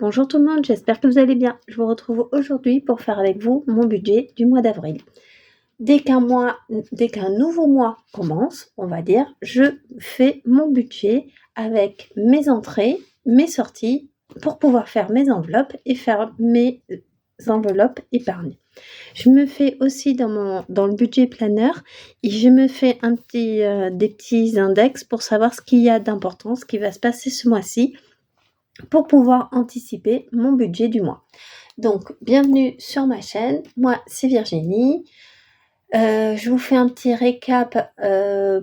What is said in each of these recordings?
Bonjour tout le monde, j'espère que vous allez bien. Je vous retrouve aujourd'hui pour faire avec vous mon budget du mois d'avril. Dès qu'un nouveau mois commence, on va dire, je fais mon budget avec mes entrées, mes sorties, pour pouvoir faire mes enveloppes et faire mes enveloppes épargnées. Je me fais aussi dans le budget planner, et je me fais des petits index pour savoir ce qu'il y a d'important, ce qui va se passer ce mois-ci, pour pouvoir anticiper mon budget du mois. Donc, bienvenue sur ma chaîne. Moi, c'est Virginie. Je vous fais un petit récap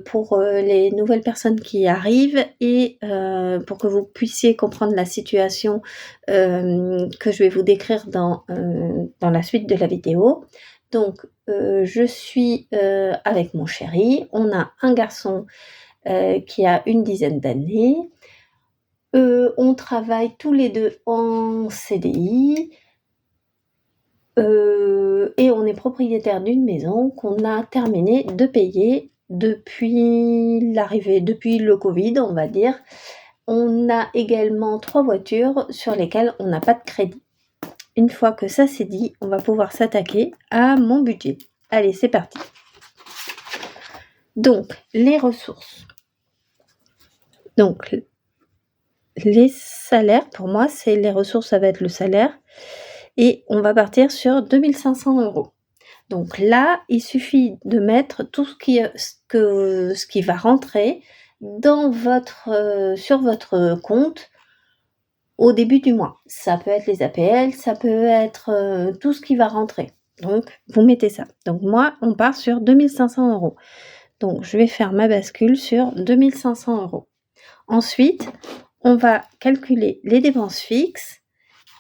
pour les nouvelles personnes qui arrivent et pour que vous puissiez comprendre la situation que je vais vous décrire dans la suite de la vidéo. Donc, je suis avec mon chéri. On a un garçon qui a une dizaine d'années. On travaille tous les deux en CDI. Et on est propriétaire d'une maison qu'on a terminé de payer depuis le Covid, on va dire. On a également 3 voitures sur lesquelles on n'a pas de crédit. Une fois que ça c'est dit, on va pouvoir s'attaquer à mon budget. Allez, c'est parti. Donc, les ressources. Donc, les salaires, pour moi, c'est les ressources, ça va être le salaire. Et on va partir sur 2500 €. Donc là, il suffit de mettre tout ce qui va rentrer sur votre compte au début du mois. Ça peut être les APL, ça peut être tout ce qui va rentrer. Donc, vous mettez ça. Donc moi, on part sur 2500 €. Donc, je vais faire ma bascule sur 2500 €. Ensuite, on va calculer les dépenses fixes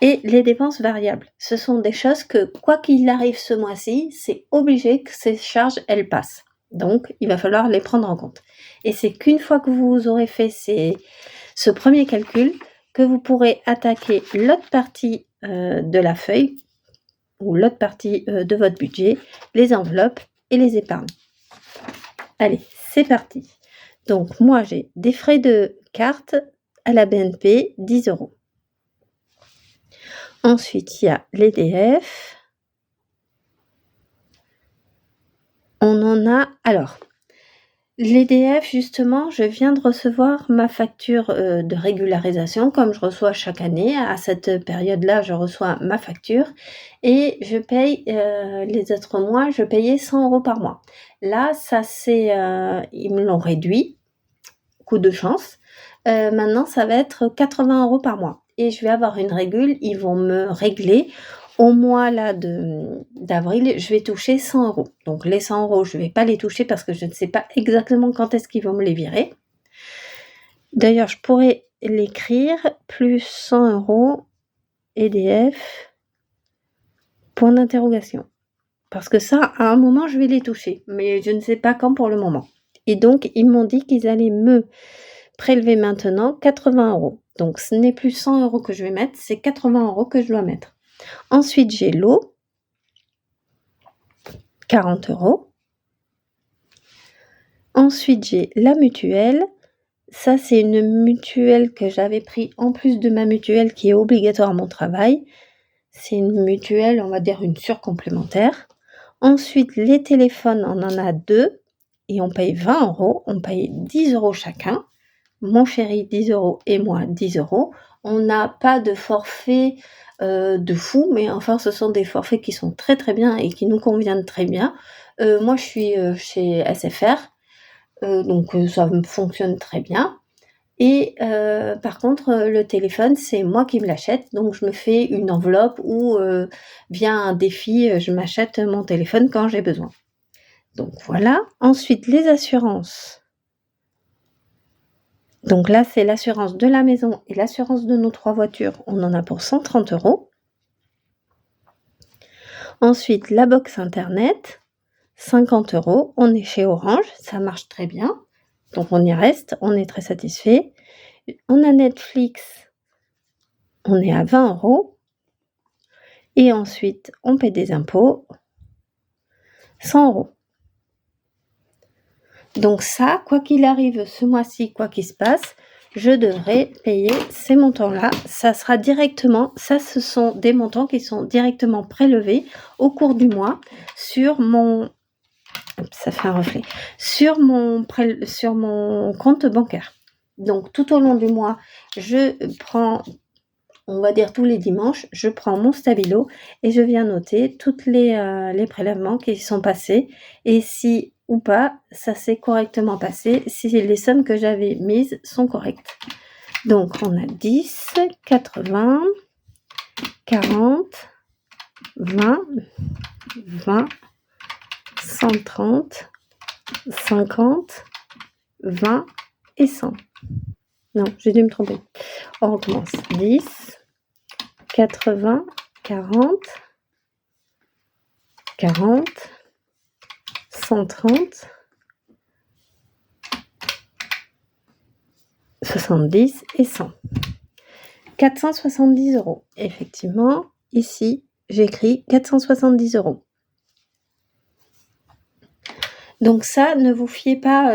et les dépenses variables. Ce sont des choses que, quoi qu'il arrive ce mois-ci, c'est obligé que ces charges, elles passent. Donc, il va falloir les prendre en compte. Et c'est qu'une fois que vous aurez fait ce premier calcul, que vous pourrez attaquer l'autre partie de la feuille, ou l'autre partie de votre budget, les enveloppes et les épargnes. Allez, c'est parti. Donc, moi, j'ai des frais de carte à la BNP, 10 €. Ensuite, il y a l'EDF. On en a... Alors, l'EDF, justement, je viens de recevoir ma facture de régularisation, comme je reçois chaque année. À cette période-là, je reçois ma facture et je paye les autres mois, je payais 100 € par mois. Là, ils me l'ont réduit, coup de chance. Maintenant, ça va être 80 € par mois. Et je vais avoir une régule, ils vont me régler. Au mois là d'avril, je vais toucher 100 €. Donc les 100 €, je ne vais pas les toucher parce que je ne sais pas exactement quand est-ce qu'ils vont me les virer. D'ailleurs, je pourrais l'écrire, plus 100 € EDF, point d'interrogation. Parce que ça, à un moment, je vais les toucher. Mais je ne sais pas quand pour le moment. Et donc, ils m'ont dit qu'ils allaient me prélever maintenant 80 €. Donc, ce n'est plus 100 € que je vais mettre, c'est 80 € que je dois mettre. Ensuite, j'ai l'eau, 40 €. Ensuite, j'ai la mutuelle. Ça, c'est une mutuelle que j'avais pris en plus de ma mutuelle qui est obligatoire à mon travail. C'est une mutuelle, on va dire une surcomplémentaire. Ensuite, les téléphones, on en a 2 et on paye 20 €. On paye 10 € chacun. Mon chéri 10 € et moi 10 €. On n'a pas de forfait de fou, mais enfin ce sont des forfaits qui sont très très bien et qui nous conviennent très bien. Moi je suis chez SFR, donc ça me fonctionne très bien. Et par contre le téléphone c'est moi qui me l'achète, donc je me fais une enveloppe ou via un défi je m'achète mon téléphone quand j'ai besoin. Donc voilà. Ensuite les assurances. Donc là, c'est l'assurance de la maison et l'assurance de nos 3 voitures. On en a pour 130 €. Ensuite, la box internet, 50 €. On est chez Orange, ça marche très bien. Donc on y reste, on est très satisfait. On a Netflix, on est à 20 €. Et ensuite, on paie des impôts, 100 €. Donc ça, quoi qu'il arrive ce mois-ci, quoi qu'il se passe, je devrais payer ces montants-là. Ça sera directement, ça ce sont des montants qui sont directement prélevés au cours du mois sur mon, ça fait un reflet, sur mon compte bancaire. Donc tout au long du mois, je prends, on va dire tous les dimanches, je prends mon stabilo et je viens noter toutes les prélèvements qui sont passés et si ou pas ça s'est correctement passé, si les sommes que j'avais mises sont correctes. Donc on a 10, 80, 40, 20, 20, 130, 50, 20 et 100. Non, j'ai dû me tromper. On recommence. 10, 80, 40, 40, 130, 70 et 100. 470 €. Effectivement, ici, j'écris 470 €. Donc ça, ne vous fiez pas,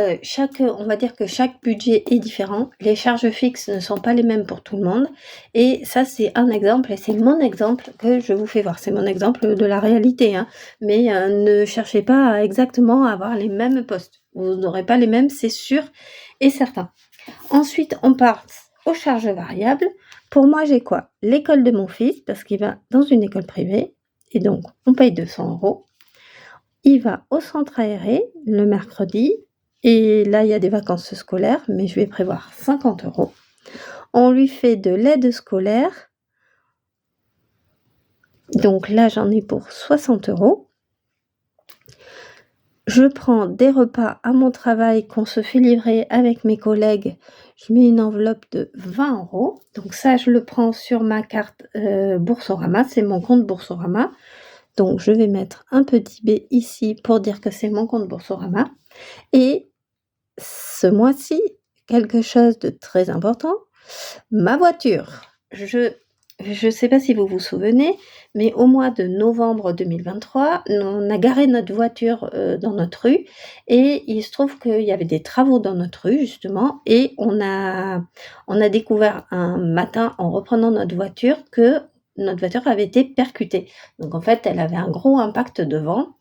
on va dire que chaque budget est différent. Les charges fixes ne sont pas les mêmes pour tout le monde et ça, c'est un exemple et c'est mon exemple que je vous fais voir. C'est mon exemple de la réalité, hein, mais ne cherchez pas à exactement avoir les mêmes postes. Vous n'aurez pas les mêmes, c'est sûr et certain. Ensuite, on passe aux charges variables. Pour moi, j'ai quoi? L'école de mon fils, parce qu'il va dans une école privée et donc on paye 200 €. Il va au centre aéré le mercredi et là, il y a des vacances scolaires, mais je vais prévoir 50 €. On lui fait de l'aide scolaire. Donc là, j'en ai pour 60 €. Je prends des repas à mon travail qu'on se fait livrer avec mes collègues. Je mets une enveloppe de 20 €. Donc ça, je le prends sur ma carte Boursorama. C'est mon compte Boursorama. Donc je vais mettre un petit B ici pour dire que c'est mon compte Boursorama. Et ce mois-ci, quelque chose de très important, ma voiture. Je sais pas si vous vous souvenez, mais au mois de novembre 2023, on a garé notre voiture, dans notre rue et il se trouve qu'il y avait des travaux dans notre rue justement et on a découvert un matin en reprenant notre voiture que notre voiture avait été percutée. Donc en fait, elle avait un gros impact devant.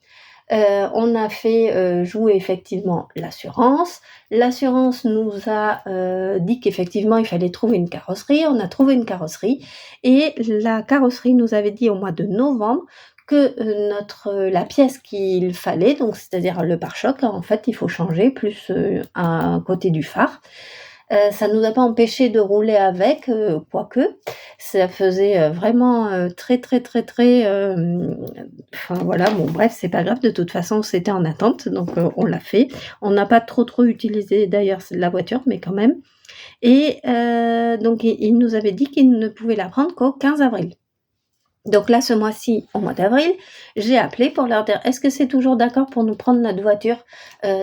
On a fait, jouer effectivement l'assurance. L'assurance nous a, dit qu'effectivement il fallait trouver une carrosserie. On a trouvé une carrosserie et la carrosserie nous avait dit au mois de novembre que, la pièce qu'il fallait, donc c'est-à-dire le pare-choc, en fait, il faut changer plus, un côté du phare. Ça nous a pas empêché de rouler avec, quoique. Ça faisait, vraiment, très, très, très, très, enfin voilà, bon bref, c'est pas grave, de toute façon, c'était en attente, donc on l'a fait. On n'a pas trop utilisé d'ailleurs la voiture, mais quand même et donc il nous avait dit qu'il ne pouvait la prendre qu'au 15 avril. Donc là, ce mois-ci, au mois d'avril, j'ai appelé pour leur dire: «Est-ce que c'est toujours d'accord pour nous prendre notre voiture?»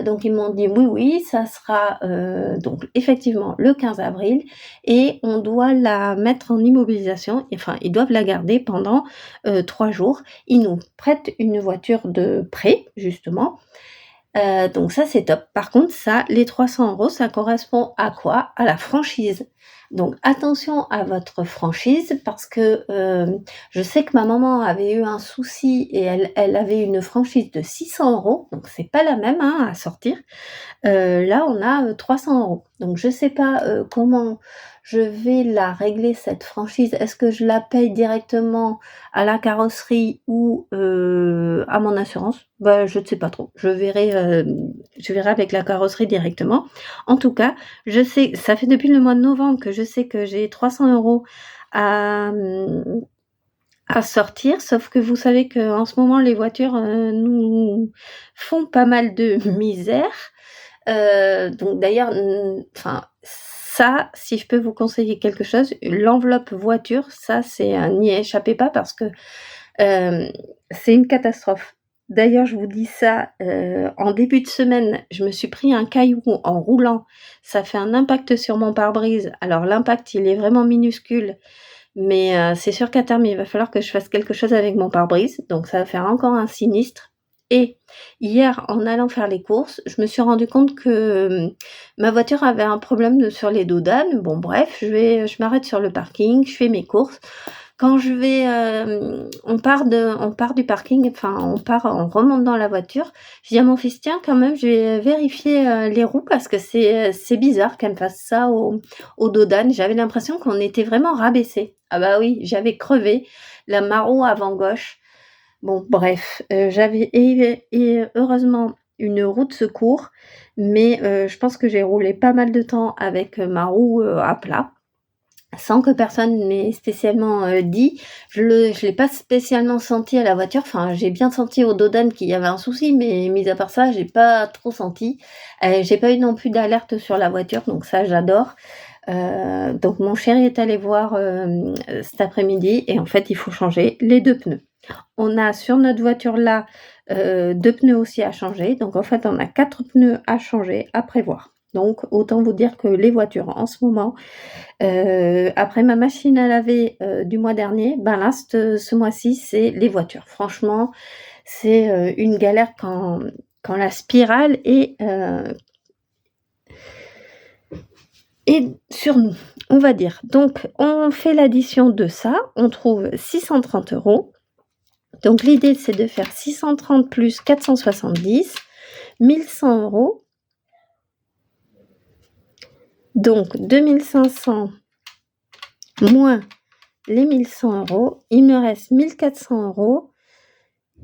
Donc ils m'ont dit: «Oui, oui, ça sera, donc effectivement le 15 avril et on doit la mettre en immobilisation, enfin ils doivent la garder pendant, 3 jours». Ils nous prêtent une voiture de prêt justement, donc ça c'est top. Par contre ça, les 300 € ça correspond à quoi? À la franchise. Donc attention à votre franchise parce que, je sais que ma maman avait eu un souci et elle avait une franchise de 600 €, donc c'est pas la même, hein, à sortir. Là on a, 300 €. Donc je sais pas, comment je vais la régler cette franchise. Est-ce que je la paye directement à la carrosserie ou, à mon assurance? Bah, je ne sais pas trop. Je verrai avec la carrosserie directement. En tout cas, je sais ça fait depuis le mois de novembre que je sais que j'ai 300 € à, à sortir, sauf que vous savez qu'en ce moment les voitures, nous font pas mal de misère. Donc d'ailleurs, enfin ça, si je peux vous conseiller quelque chose, l'enveloppe voiture, ça c'est n'y échappez pas parce que, c'est une catastrophe. D'ailleurs, je vous dis ça, en début de semaine, je me suis pris un caillou en roulant. Ça fait un impact sur mon pare-brise. Alors l'impact, il est vraiment minuscule, mais c'est sûr qu'à terme, il va falloir que je fasse quelque chose avec mon pare-brise, donc ça va faire encore un sinistre Et hier, en allant faire les courses, je me suis rendu compte que ma voiture avait un problème sur les dodanes. Bon bref, je m'arrête sur le parking, je fais mes courses. Quand je vais, on part du parking, enfin on remonte dans la voiture. Je dis à mon fils: «Tiens quand même, je vais vérifier, les roues parce que c'est bizarre qu'elle me fasse ça aux dodanes». J'avais l'impression qu'on était vraiment rabaissés. Ah bah oui, j'avais crevé la marroue avant gauche. Bon bref, j'avais et heureusement une roue de secours, mais je pense que j'ai roulé pas mal de temps avec ma roue, à plat, sans que personne m'ait spécialement, dit. Je l'ai pas spécialement senti à la voiture, enfin j'ai bien senti aux dodanes qu'il y avait un souci, mais mis à part ça, j'ai pas trop senti. J'ai pas eu non plus d'alerte sur la voiture, donc ça j'adore. Donc mon chéri est allé voir, cet après-midi et en fait il faut changer les 2 pneus. On a sur notre voiture là, 2 pneus aussi à changer, donc en fait on a 4 pneus à changer, à prévoir. Donc autant vous dire que les voitures en ce moment, après ma machine à laver, du mois dernier, ben là ce mois-ci c'est les voitures. Franchement, c'est, une galère quand la spirale est sur nous, on va dire. Donc on fait l'addition de ça, on trouve 630 €. Donc l'idée c'est de faire 630 plus 470, 1 100 €. Donc 2 500 moins les 1 100 €, il me reste 1 400 €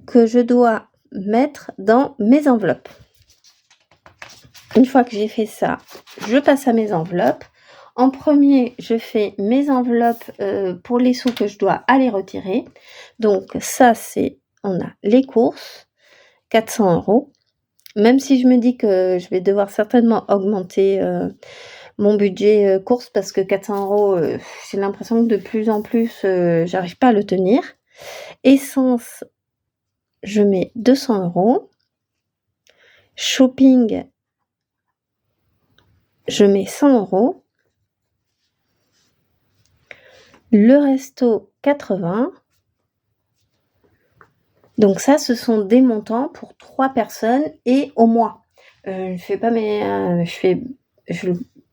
que je dois mettre dans mes enveloppes. Une fois que j'ai fait ça, je passe à mes enveloppes. En premier, je fais mes enveloppes, pour les sous que je dois aller retirer. Donc ça on a les courses, 400 €. Même si je me dis que je vais devoir certainement augmenter, mon budget, courses parce que 400 €, j'ai l'impression que de plus en plus, j'arrive pas à le tenir. Essence, je mets 200 €. Shopping, je mets 100 €. Le resto, 80. Donc ça, ce sont des montants pour 3 personnes et au mois. Je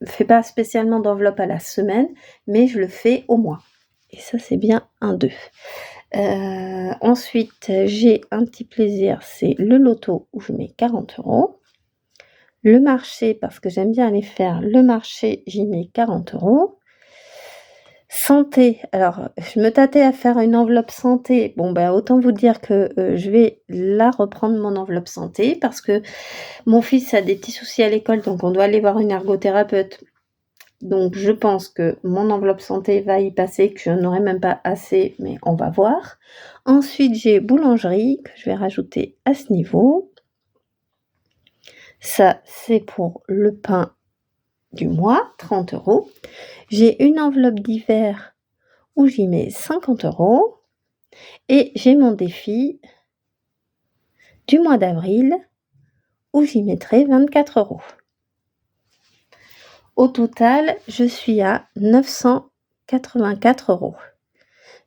fais pas spécialement d'enveloppe à la semaine, mais je le fais au mois et ça, c'est bien un 2. Ensuite, j'ai un petit plaisir, c'est le loto où je mets 40 €. Le marché, parce que j'aime bien aller faire le marché, j'y mets 40 €. Santé, alors je me tâtais à faire une enveloppe santé. Bon, ben, autant vous dire que, je vais la reprendre mon enveloppe santé parce que mon fils a des petits soucis à l'école, donc on doit aller voir une ergothérapeute. Donc je pense que mon enveloppe santé va y passer, que je n'aurai même pas assez, mais on va voir. Ensuite, j'ai boulangerie que je vais rajouter à ce niveau. Ça, c'est pour le pain du mois, 30 €. J'ai une enveloppe d'hiver où j'y mets 50 € et j'ai mon défi du mois d'avril où j'y mettrai 24 €. Au total, je suis à 984 €.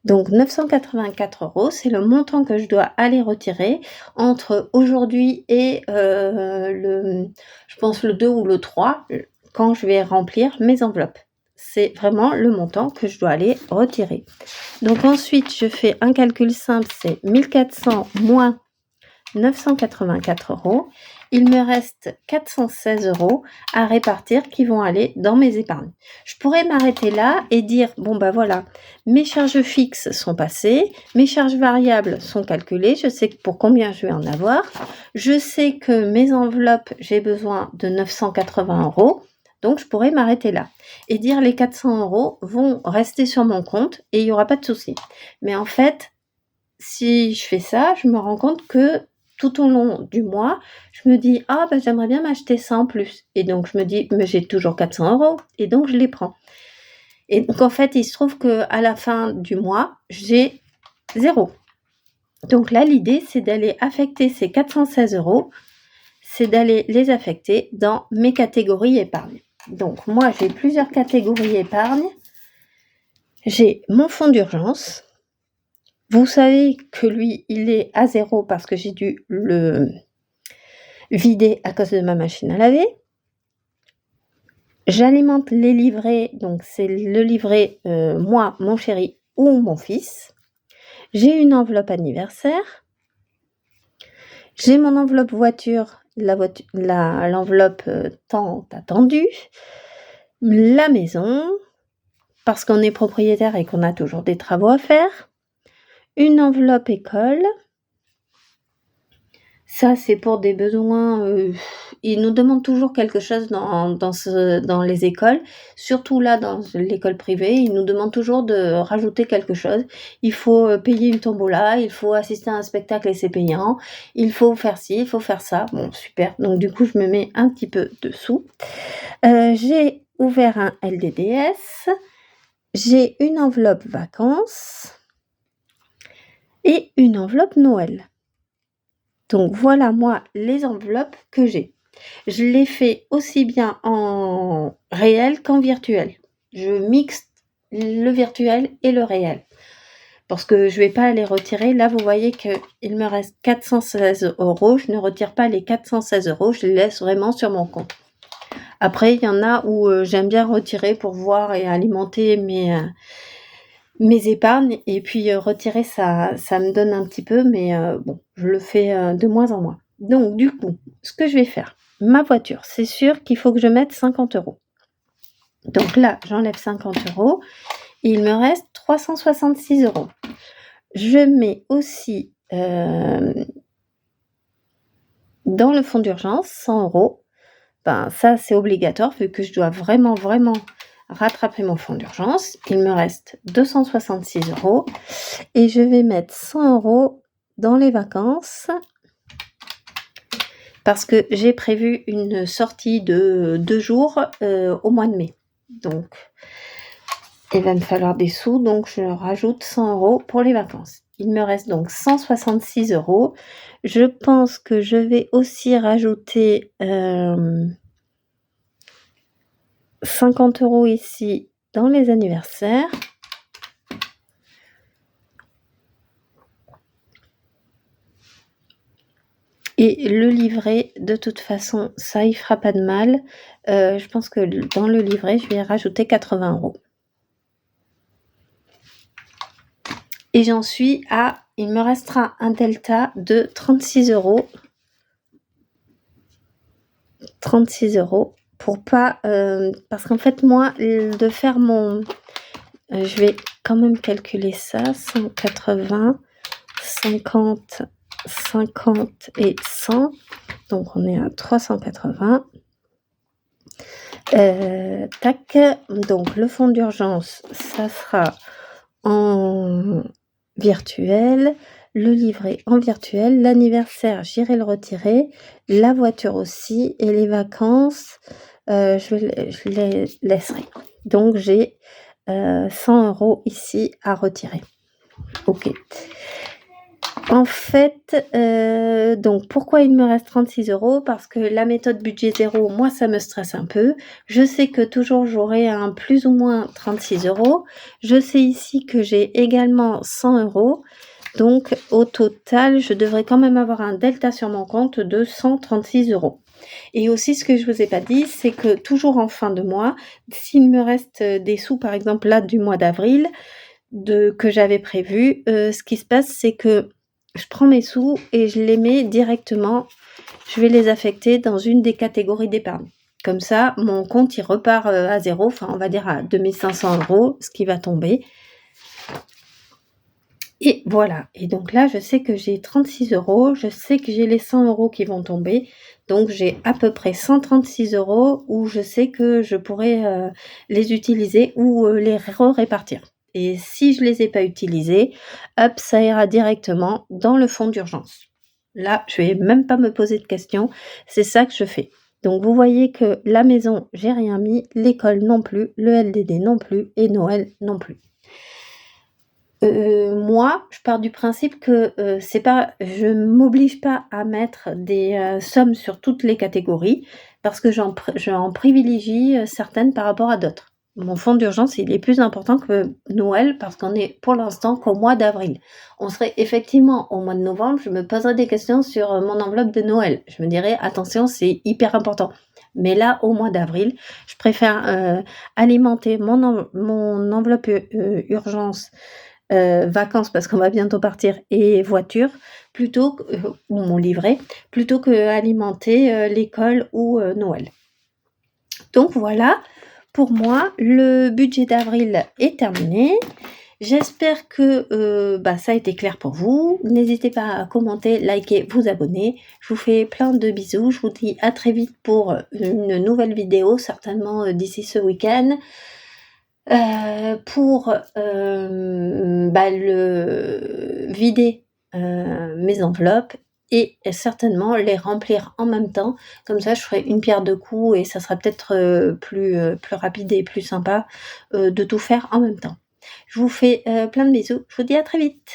Donc 984 €, c'est le montant que je dois aller retirer entre aujourd'hui et je pense le 2 ou le 3, quand je vais remplir mes enveloppes. C'est vraiment le montant que je dois aller retirer. Donc ensuite, je fais un calcul simple, c'est 1 400 moins 984 €. Il me reste 416 € à répartir qui vont aller dans mes épargnes. Je pourrais m'arrêter là et dire: «Bon, bah, voilà, mes charges fixes sont passées, mes charges variables sont calculées, je sais pour combien je vais en avoir. Je sais que mes enveloppes, j'ai besoin de 980 €, donc je pourrais m'arrêter là et dire: "Les 400 € vont rester sur mon compte et il y aura pas de souci". Mais en fait, si je fais ça, je me rends compte que tout au long du mois, je me dis: «Ah bah, j'aimerais bien m'acheter ça en plus» et donc je me dis: «Mais j'ai toujours 400 € et donc je les prends» et donc en fait, il se trouve qu'à la fin du mois, j'ai 0. Donc là, l'idée, c'est d'aller affecter ces 416 €, c'est d'aller les affecter dans mes catégories épargne. Donc moi, j'ai plusieurs catégories épargne. J'ai mon fonds d'urgence, Vous savez que lui, il est à 0 parce que j'ai dû le vider à cause de ma machine à laver. J'alimente les livrets, donc c'est le livret moi, mon chéri ou mon fils. J'ai une enveloppe anniversaire. J'ai mon enveloppe voiture, l'enveloppe tant attendue. La maison, parce qu'on est propriétaire et qu'on a toujours des travaux à faire. Une enveloppe école. Ça, c'est pour des besoins, ils nous demandent toujours quelque chose dans les écoles, surtout là, dans l'école privée, ils nous demandent toujours de rajouter quelque chose. Il faut, payer une tombola, il faut assister à un spectacle et c'est payant, il faut faire ci, il faut faire ça. Bon, super, donc du coup, je me mets un petit peu de sous. J'ai ouvert un LDDS, j'ai une enveloppe vacances et une enveloppe Noël. Donc voilà, moi, les enveloppes que j'ai. Je les fais aussi bien en réel qu'en virtuel. Je mixe le virtuel et le réel. Parce que je vais pas les retirer. Là, vous voyez qu'il me reste 416 €. Je ne retire pas les 416 €. Je les laisse vraiment sur mon compte. Après, il y en a où j'aime bien retirer pour voir et alimenter mes épargnes. Et puis retirer, ça me donne un petit peu. Mais bon, je le fais de moins en moins. Donc, du coup, ce que je vais faire, ma voiture, c'est sûr qu'il faut que je mette 50 €. Donc là, j'enlève 50 € et il me reste 366 €. Je mets aussi dans le fonds d'urgence 100 €. Ben, ça, c'est obligatoire vu que je dois vraiment, vraiment rattraper mon fonds d'urgence. Il me reste 266 € et je vais mettre 100 € dans les vacances parce que j'ai prévu une sortie de 2 jours au mois de mai. Donc, il va me falloir des sous, donc je rajoute 100 € pour les vacances. Il me reste donc 166 €. Je pense que je vais aussi rajouter 50 € ici dans les anniversaires. Et le livret, de toute façon, ça y fera pas de mal. Je pense que dans le livret, je vais rajouter 80 €. Et j'en suis à, il me restera un delta de 36 €. 36 € pour pas, parce qu'en fait, moi, de faire je vais quand même calculer ça, 180, 50, 50 et 100. Donc, on est à 380. Tac. Donc, le fonds d'urgence, ça sera en virtuel. Le livret en virtuel. L'anniversaire, j'irai le retirer. La voiture aussi. Et les vacances, je les laisserai. Donc, j'ai 100 € ici à retirer. Ok. En fait, donc pourquoi il me reste 36 €? Parce que la méthode budget 0, moi, ça me stresse un peu. Je sais que toujours j'aurai un plus ou moins 36 €. Je sais ici que j'ai également 100 €. Donc au total, je devrais quand même avoir un delta sur mon compte de 136 €. Et aussi, ce que je vous ai pas dit, c'est que toujours en fin de mois, s'il me reste des sous, par exemple là du mois d'avril, que j'avais prévu, ce qui se passe, c'est que je prends mes sous et je les mets directement, je vais les affecter dans une des catégories d'épargne. Comme ça, mon compte, il repart à 0, enfin on va dire à 2 500 €, ce qui va tomber. Et voilà, et donc là, je sais que j'ai 36 €, je sais que j'ai les 100 € qui vont tomber, donc j'ai à peu près 136 € où je sais que je pourrais les utiliser ou les répartir. Et si je les ai pas utilisés, hop, ça ira directement dans le fonds d'urgence. Là, je vais même pas me poser de questions, c'est ça que je fais. Donc vous voyez que la maison, j'ai rien mis, l'école non plus, le LDD non plus et Noël non plus. Moi, je pars du principe que, je m'oblige pas à mettre des sommes sur toutes les catégories parce que j'en privilégie certaines par rapport à d'autres. mon fonds d'urgence, il est plus important que Noël parce qu'on est pour l'instant qu'au mois d'avril. On serait effectivement au mois de novembre, je me poserais des questions sur mon enveloppe de Noël. Je me dirais, attention, c'est hyper important. Mais là, au mois d'avril, je préfère alimenter mon enveloppe urgence, vacances parce qu'on va bientôt partir et voiture, plutôt que, ou mon livret, plutôt que alimenter l'école ou Noël. Donc voilà, pour moi, le budget d'avril est terminé. J'espère que ça a été clair pour vous. N'hésitez pas à commenter, liker, vous abonner. Je vous fais plein de bisous. Je vous dis à très vite pour une nouvelle vidéo, certainement d'ici ce week-end. Pour vider mes enveloppes et certainement les remplir en même temps. Comme ça, je ferai une pierre deux coups et ça sera peut-être plus rapide et plus sympa de tout faire en même temps. Je vous fais plein de bisous. Je vous dis à très vite.